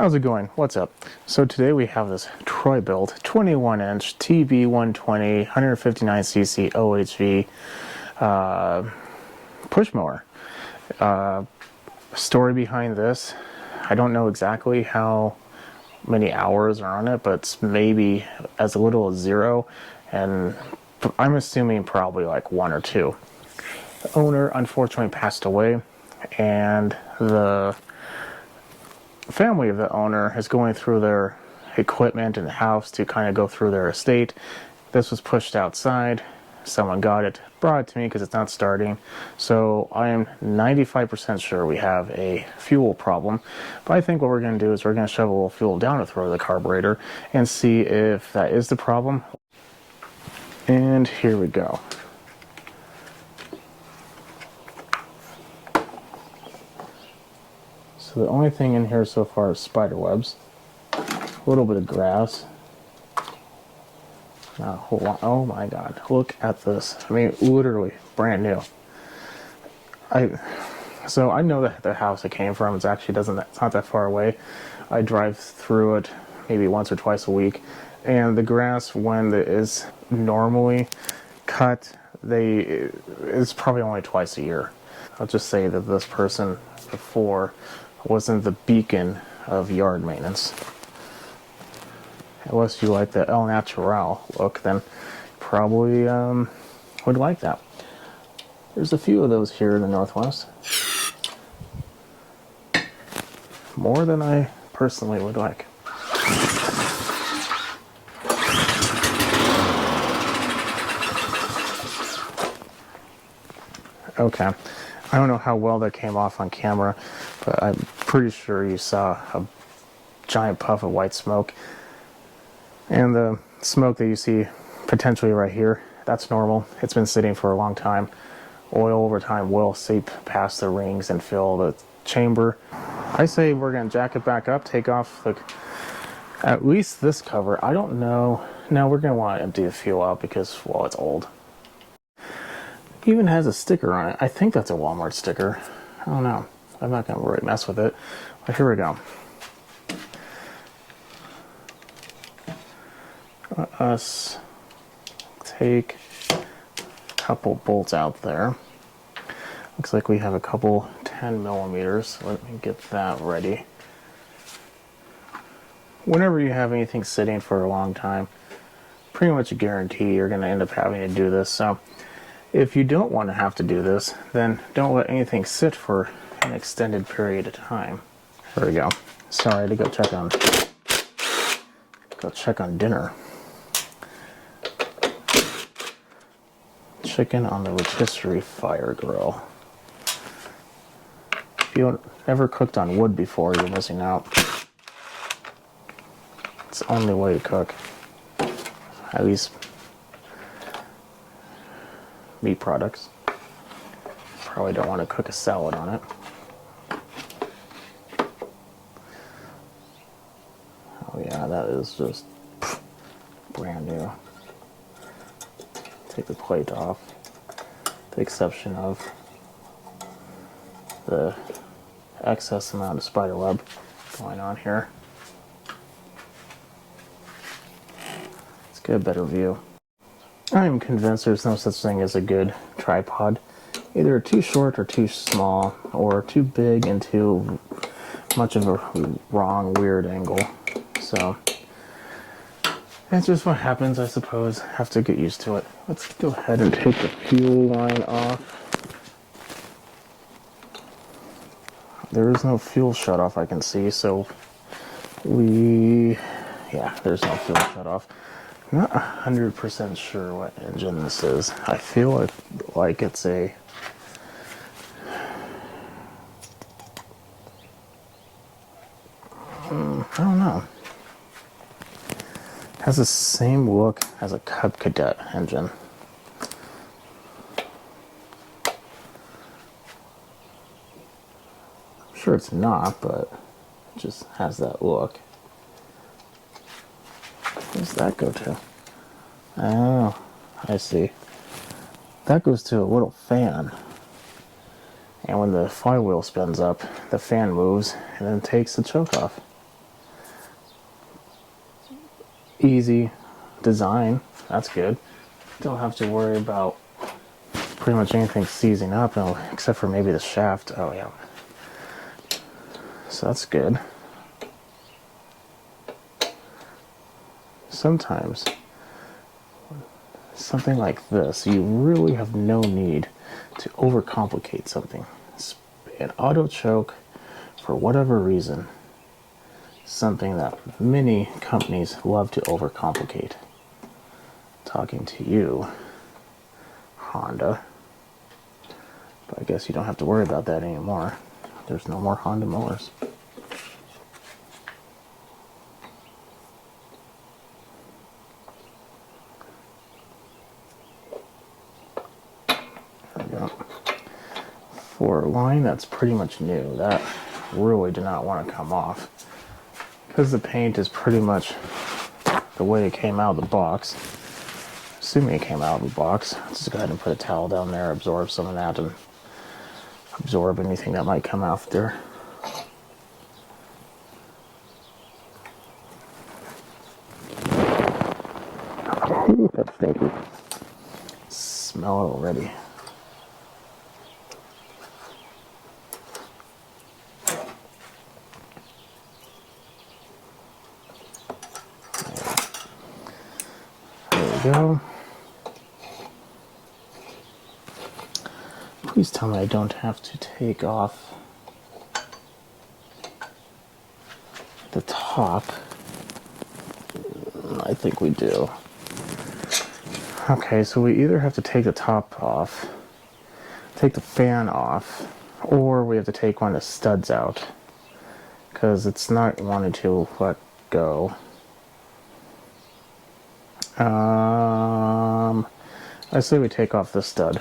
How's it going? What's up? So today we have this Bilt 21-inch TB120 159cc OHV push mower. Story behind this, I don't know exactly how many hours are on it, but it's maybe as little as 0, and I'm assuming probably like 1 or 2. The owner unfortunately passed away, and the family of the owner is going through their equipment in the house to kind of go through their estate. This was pushed outside. Someone got it, brought it to me because it's not starting. So I am 95% sure we have a fuel problem. But I think what we're going to do is we're going to shove a little fuel down the throat of the carburetor and see if that is the problem. And here we go. So the only thing in here so far is spider webs, a little bit of grass. Now, hold on. Oh my God, look at this. I mean, literally brand new. So I know that the house it came from, it's not that far away. I drive through it maybe once or twice a week, and the grass, when it is normally cut, it's probably only twice a year. I'll just say that this person before wasn't the beacon of yard maintenance. Unless you like the El Natural look, then probably would like that. There's a few of those here in the Northwest. More than I personally would like. Okay. I don't know how well that came off on camera, but I'm pretty sure you saw a giant puff of white smoke. And the smoke that you see potentially right here, that's normal. It's been sitting for a long time. Oil over time will seep past the rings and fill the chamber. I say we're going to jack it back up, take off at least this cover. I don't know. Now we're going to want to empty the fuel out because, well, it's old. It even has a sticker on it. I think that's a Walmart sticker. I don't know. I'm not going to really mess with it. But here we go. Let us take a couple bolts out there. Looks like we have a couple 10 millimeters. Let me get that ready. Whenever you have anything sitting for a long time, pretty much a guarantee you're going to end up having to do this. So if you don't want to have to do this, then don't let anything sit for an extended period of time. There we go. Sorry, to go check on dinner. Chicken on the rotisserie fire grill. If you ever cooked on wood before, you're missing out. It's the only way to cook. At least meat products. Probably don't want to cook a salad on it. Oh yeah, that is just brand new. Take the plate off. The exception of the excess amount of spider web going on here. Let's get a better view. I'm convinced there's no such thing as a good tripod. Either too short or too small, or too big and too much of a wrong, weird angle. So that's just what happens, I suppose. Have to get used to it. Let's go ahead and take the fuel line off. There is no fuel shutoff I can see, so yeah, there's no fuel shutoff. I'm not 100% sure what engine this is. I feel like it's a I don't know. It has the same look as a Cub Cadet engine. I'm sure it's not, but it just has that look. Where does that go to? Oh, I see. That goes to a little fan. And when the flywheel spins up, the fan moves and then takes the choke off. easy design. That's good. Don't have to worry about pretty much anything seizing up, except for maybe the shaft. Oh yeah. So that's good. Sometimes something like this, you really have no need to overcomplicate something. An auto choke, for whatever reason, something that many companies love to overcomplicate. Talking to you, Honda. But I guess you don't have to worry about that anymore. There's no more Honda mowers. There we go. For a line that's pretty much new, that really did not want to come off. Because the paint is pretty much the way it came out of the box. Assuming it came out of the box. Let's just go ahead and put a towel down there, absorb some of that, and absorb anything that might come out there. Ooh, that's stinky. Smell it already. There we go. Please tell me I don't have to take off the top. I think we do. Okay, so we either have to take the top off, take the fan off, or we have to take one of the studs out, because it's not wanting to let go. I say we take off the stud.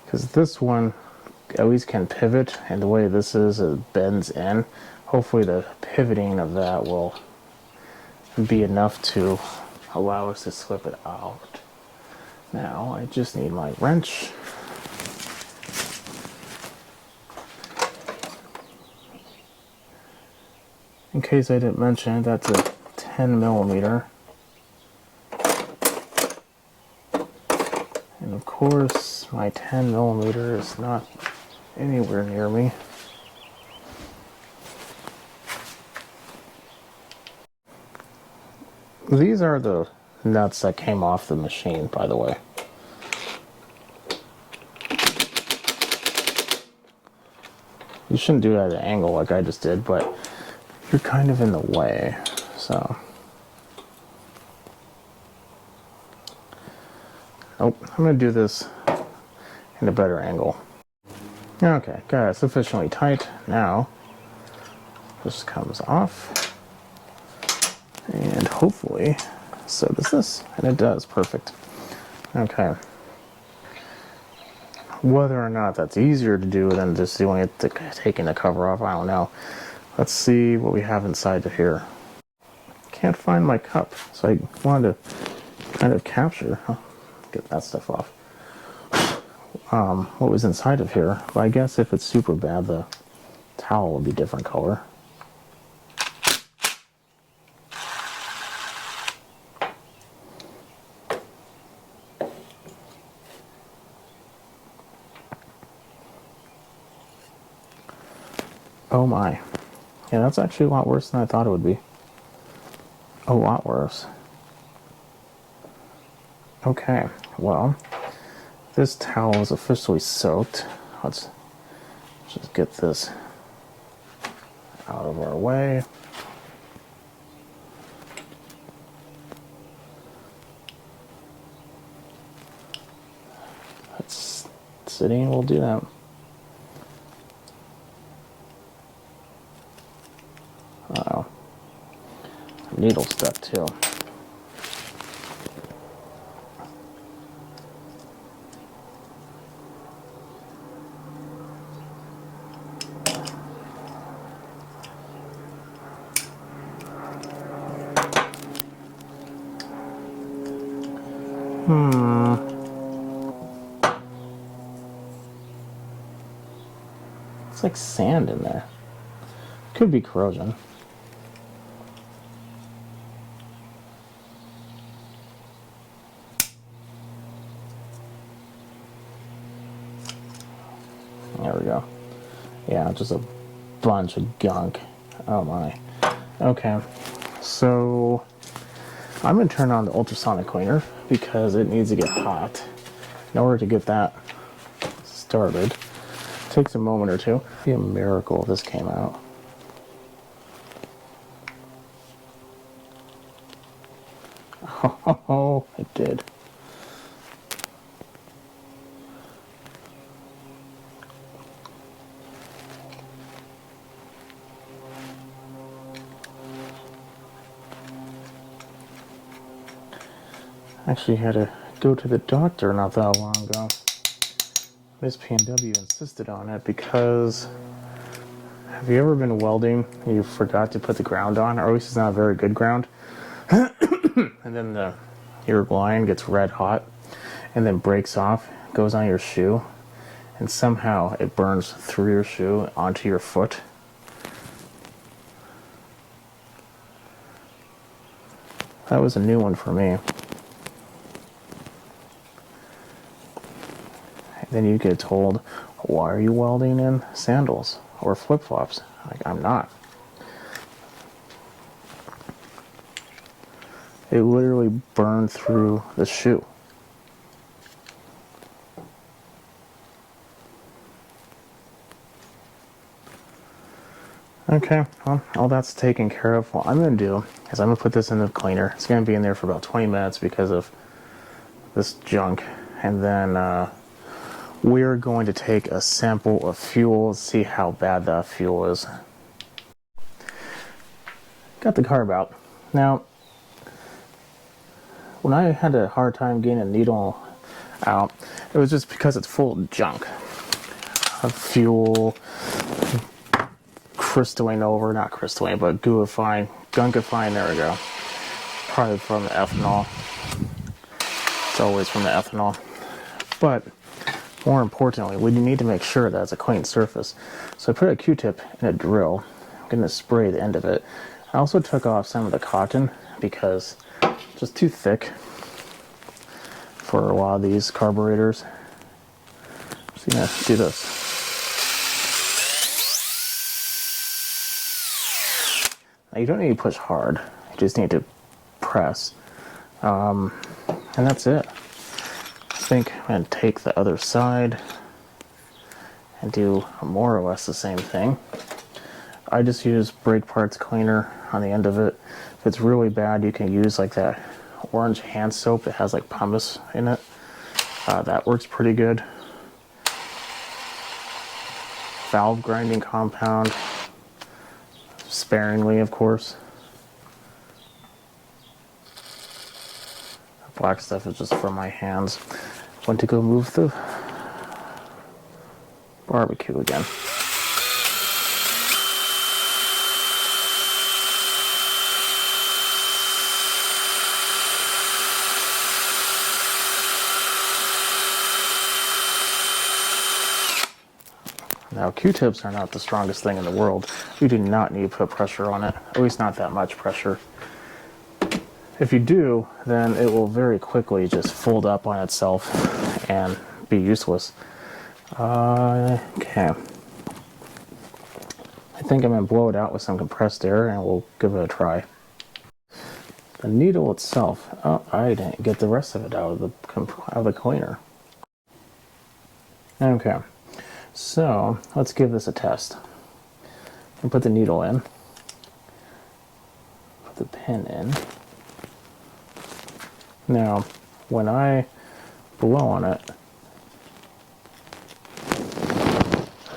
Because this one at least can pivot, and the way this is, it bends in. Hopefully the pivoting of that will be enough to allow us to slip it out. Now I just need my wrench. In case I didn't mention, that's a 10 millimeter. And of course, my 10 millimeter is not anywhere near me. These are the nuts that came off the machine, by the way. You shouldn't do it at an angle like I just did, but you're kind of in the way, so. Nope, I'm going to do this in a better angle. Okay, got it sufficiently tight. Now, this comes off. And hopefully, so does this. And it does, perfect. Okay. Whether or not that's easier to do than just doing it, taking the cover off, I don't know. Let's see what we have inside of here. Can't find my cup, so I wanted to kind of capture, get that stuff off. What was inside of here. But I guess if it's super bad, the towel will be different color. Oh my. Yeah, that's actually a lot worse than I thought it would be. A lot worse. Okay, well, this towel is officially soaked. Let's just get this out of our way. That's sitting, we'll do that. Uh-oh. Needle stuck too. It's like sand in there. Could be corrosion. Yeah, just a bunch of gunk. Oh my. Okay, so I'm gonna turn on the ultrasonic cleaner because it needs to get hot in order to get that started. It takes a moment or two. It'd be a miracle if this came out. Oh, it did. Actually had to go to the doctor not that long ago. Miss P&W insisted on it because have you ever been welding and you forgot to put the ground on, or at least it's not a very good ground, and then your line gets red hot and then breaks off, goes on your shoe, and somehow it burns through your shoe onto your foot? That was a new one for me. Then you get told, why are you welding in sandals or flip-flops? Like, I'm not. It literally burned through the shoe. Okay, well, all that's taken care of. What I'm going to do is I'm going to put this in the cleaner. It's going to be in there for about 20 minutes because of this junk. And then we're going to take a sample of fuel, see how bad that fuel is. Got the carb out. Now, when I had a hard time getting a needle out, it was just because it's full of junk. Of fuel, crystalline over, not crystalline, but gooifying, gunkifying, there we go. Probably from the ethanol. It's always from the ethanol. But more importantly, we need to make sure that it's a clean surface. So I put a Q-tip in a drill. I'm going to spray the end of it. I also took off some of the cotton because it's just too thick for a lot of these carburetors. Just going to do this. Now you don't need to push hard. You just need to press. And that's it. I think I'm going to take the other side and do more or less the same thing. I just use brake parts cleaner on the end of it. If it's really bad, you can use like that orange hand soap that has like pumice in it. That works pretty good. Valve grinding compound, sparingly of course. The black stuff is just for my hands. Went to go move the barbecue again. Now, Q-tips are not the strongest thing in the world. You do not need to put pressure on it, at least not that much pressure. If you do, then it will very quickly just fold up on itself and be useless. Okay. I think I'm going to blow it out with some compressed air and we'll give it a try. The needle itself, oh, I didn't get the rest of it out of the cleaner. Okay, so let's give this a test. I'll put the needle in, put the pin in. Now, when I blow on it,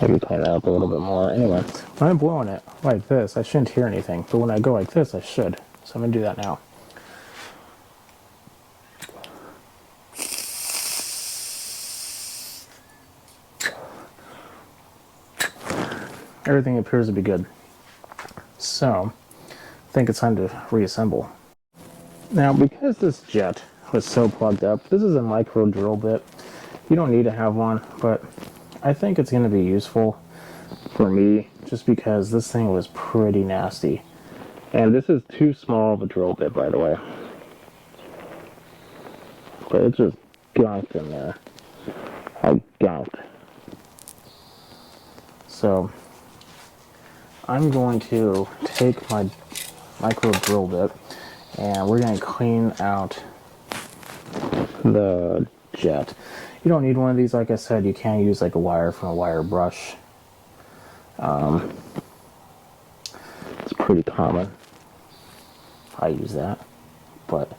maybe clean that up a little bit more. Anyway, when I'm blowing it like this, I shouldn't hear anything. But when I go like this, I should. So I'm going to do that now. Everything appears to be good. So, I think it's time to reassemble. Now, because this jet was so plugged up, this is a micro drill bit. You don't need to have one, but I think it's going to be useful for me just because this thing was pretty nasty. And this is too small of a drill bit, by the way. But it's just gunked in there. How gunked. So, I'm going to take my micro drill bit and we're going to clean out the jet. You don't need one of these, like I said. You can use like a wire from a wire brush. It's pretty common. I use that, but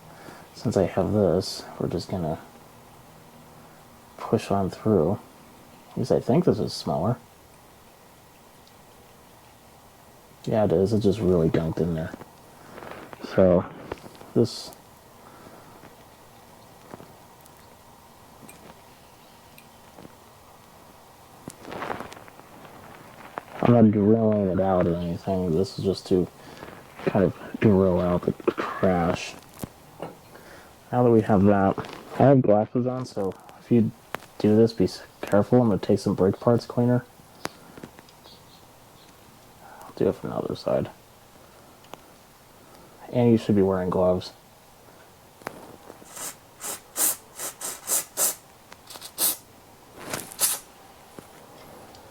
since I have this, we're just gonna push on through. At least I think this is smaller. Yeah, it is. It's just really dunked in there. So this, I'm not drilling it out or anything. This is just to kind of drill out the crash. Now that we have that, I have glasses on, so if you do this, be careful. I'm going to take some brake parts cleaner. I'll do it from the other side. And you should be wearing gloves.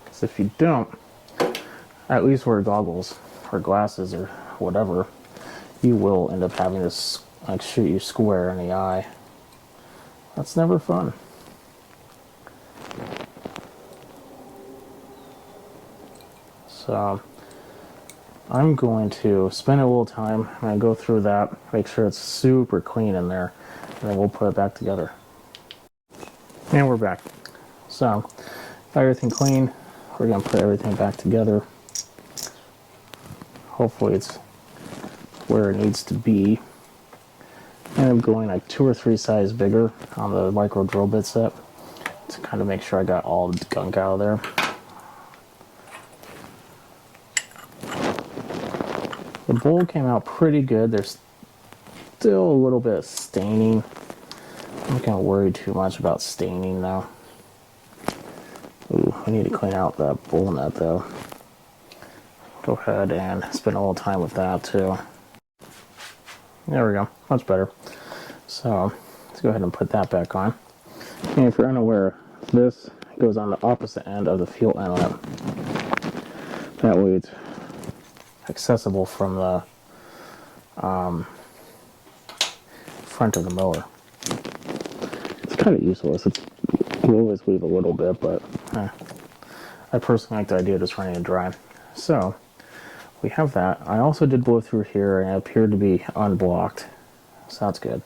Because if you don't, at least wear goggles or glasses or whatever, you will end up having this like shoot you square in the eye. That's never fun. So I'm going to spend a little time. I'm going to go through that, make sure it's super clean in there, and then we'll put it back together. And we're back. So got everything clean. We're going to put everything back together. Hopefully it's where it needs to be. And I'm going like 2 or 3 sizes bigger on the micro drill bit set to kind of make sure I got all the gunk out of there. The bowl came out pretty good. There's still a little bit of staining. I'm not going to worry too much about staining now. Ooh, I need to clean out that bowl nut though. Go ahead and spend a little time with that too. There we go, much better. So let's go ahead and put that back on. And if you're unaware, this goes on the opposite end of the fuel inlet. That way it's accessible from the front of the mower. It's kind of useless. You always leave a little bit, but I personally like the idea of just running it dry. So we have that. I also did blow through here and it appeared to be unblocked. So that's good.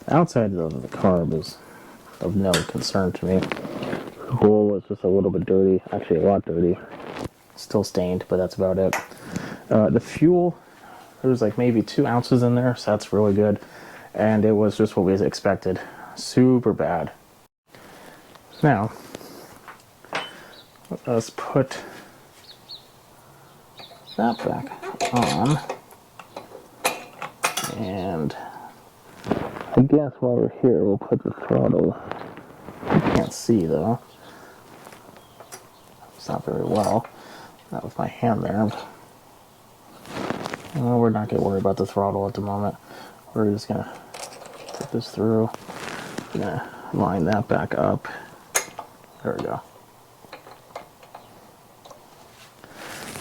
The outside of the carb is of no concern to me. The bowl was just a little bit dirty, actually a lot dirty. Still stained, but that's about it. The fuel, there was like maybe 2 ounces in there, so that's really good. And it was just what we expected. Super bad. Now, let's put that back on. And I guess while we're here, we'll put the throttle. You can't see though. It's not very well. Not with my hand there. Well, we're not going to worry about the throttle at the moment. We're just going to put this through. We're going to line that back up. There we go.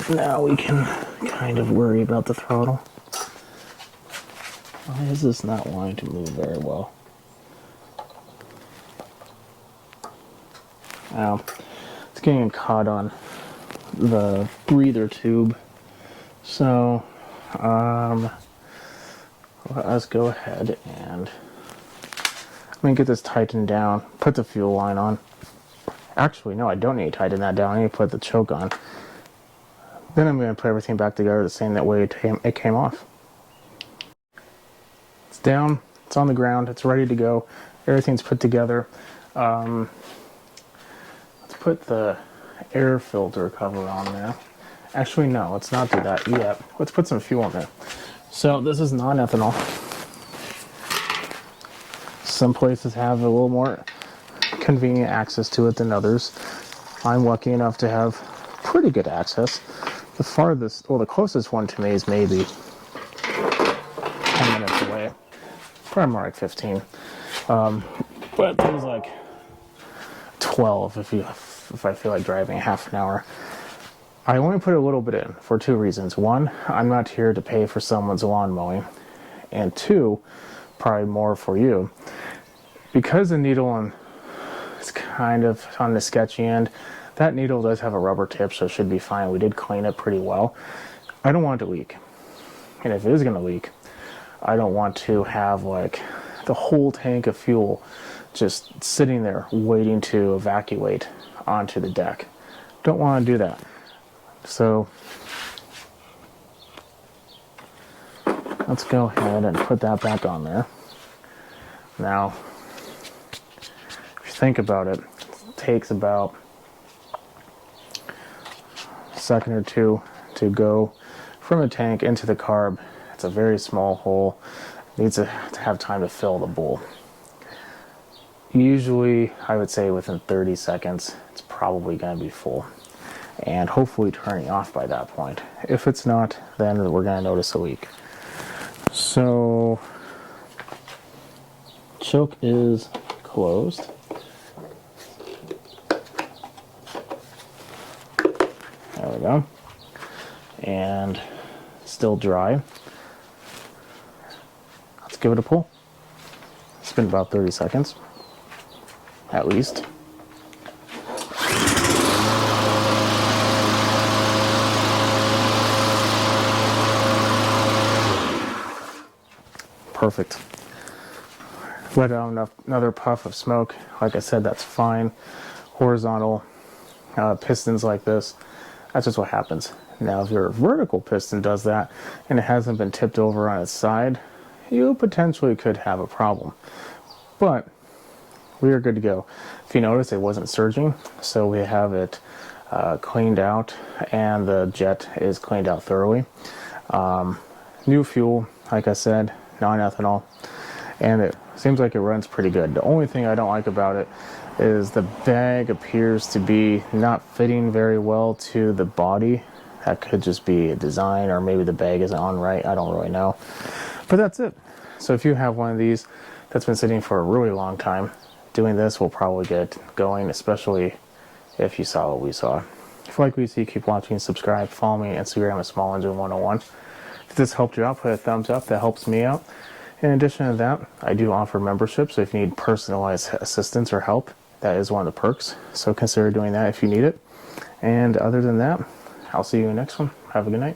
Now we can kind of worry about the throttle. Why is this not wanting to move very well? Now, it's getting caught on the breather tube. So, let's go ahead and I'm going to get this tightened down, put the fuel line on. Actually, no, I don't need to tighten that down. I need to put the choke on. Then I'm going to put everything back together the same that way it came off. It's down, it's on the ground, it's ready to go. Everything's put together. Let's put the air filter cover on there. Actually, no, let's not do that yet. Let's put some fuel in there. So this is non-ethanol. Some places have a little more convenient access to it than others. I'm lucky enough to have pretty good access. The farthest, well, the closest one to me is maybe 10 minutes away. Probably more like 15. But there's like 12 if if I feel like driving half an hour. I only put a little bit in for two reasons. One, I'm not here to pay for someone's lawn mowing. And two, probably more for you, because the needle is kind of on the sketchy end. That needle does have a rubber tip, so it should be fine. We did clean it pretty well. I don't want it to leak. And if it is going to leak, I don't want to have like the whole tank of fuel just sitting there waiting to evacuate onto the deck. Don't want to do that. So let's go ahead and put that back on there. Now, if you think about it, it takes about a second or two to go from the tank into the carb. It's a very small hole. It needs to have time to fill the bowl. Usually, I would say within 30 seconds, it's probably going to be full. And hopefully turning off by that point. If it's not, then we're going to notice a leak. So, choke is closed. There we go. And still dry. Let's give it a pull. It's been about 30 seconds, at least. Perfect. Let out another puff of smoke. Like I said, that's fine. Horizontal pistons like this, that's just what happens. Now, if your vertical piston does that and it hasn't been tipped over on its side, you potentially could have a problem. But we are good to go. If you notice, it wasn't surging, so we have it cleaned out, and the jet is cleaned out thoroughly. New fuel, like I said, non-ethanol, and it seems like it runs pretty good. The only thing I don't like about it is the bag appears to be not fitting very well to the body. That could just be a design, or maybe the bag isn't on right. I don't really know. But that's it. So if you have one of these that's been sitting for a really long time, doing this will probably get going, especially if you saw what we saw. If you like what you see, keep watching, subscribe, follow me on Instagram at SmallEngine101. If this helped you out, put a thumbs up. That helps me out. In addition to that, I do offer membership, so if you need personalized assistance or help, that is one of the perks. So consider doing that if you need it. And other than that, I'll see you in the next one. Have a good night.